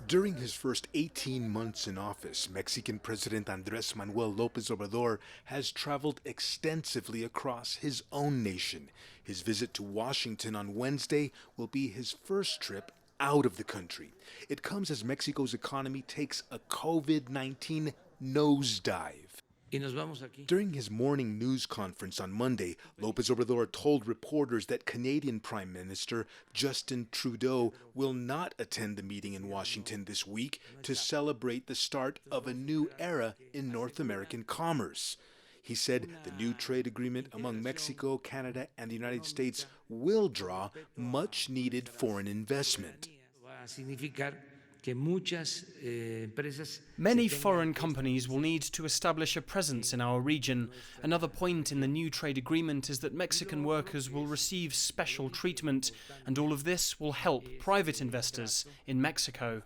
During his first 18 months in office, Mexican President Andrés Manuel Lopez Obrador has traveled extensively across his own nation. His visit to Washington on Wednesday will be his first trip out of the country. It comes as Mexico's economy takes a COVID-19 nosedive. During his morning news conference on Monday, Lopez Obrador told reporters that Canadian Prime Minister Justin Trudeau will not attend the meeting in Washington this week to celebrate the start of a new era in North American commerce. He said the new trade agreement among Mexico, Canada, and the United States will draw much-needed foreign investment. Many foreign companies will need to establish a presence in our region. Another point in the new trade agreement is that Mexican workers will receive special treatment, and all of this will help private investors in Mexico.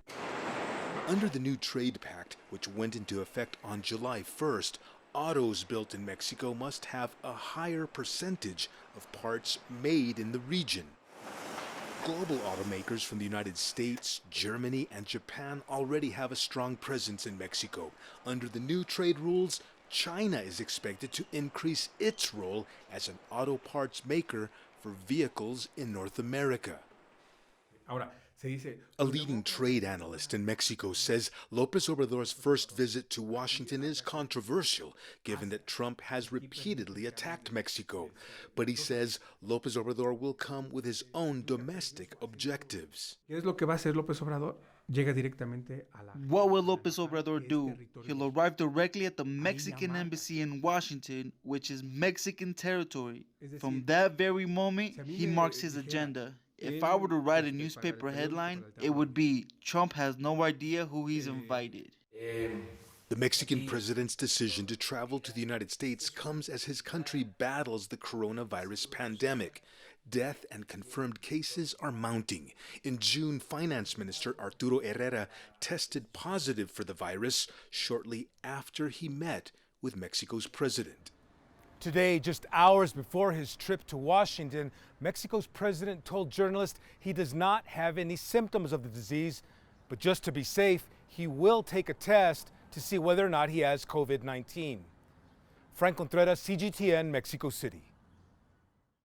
Under the new trade pact, which went into effect on July 1st, autos built in Mexico must have a higher percentage of parts made in the region. Global automakers from the United States, Germany, and Japan already have a strong presence in Mexico. Under the new trade rules, China is expected to increase its role as an auto parts maker for vehicles in North America. A leading trade analyst in Mexico says Lopez Obrador's first visit to Washington is controversial, given that Trump has repeatedly attacked Mexico. But he says Lopez Obrador will come with his own domestic objectives. What will Lopez Obrador do? He'll arrive directly at the Mexican embassy in Washington, which is Mexican territory. From that very moment, he marks his agenda. If I were to write a newspaper headline, it would be, "Trump has no idea who he's invited." The Mexican president's decision to travel to the United States comes as his country battles the coronavirus pandemic. Death and confirmed cases are mounting. In June, Finance Minister Arturo Herrera tested positive for the virus shortly after he met with Mexico's president. Today, just hours before his trip to Washington, Mexico's president told journalists he does not have any symptoms of the disease, but just to be safe, he will take a test to see whether or not he has COVID-19. Franc Contreras, CGTN, Mexico City.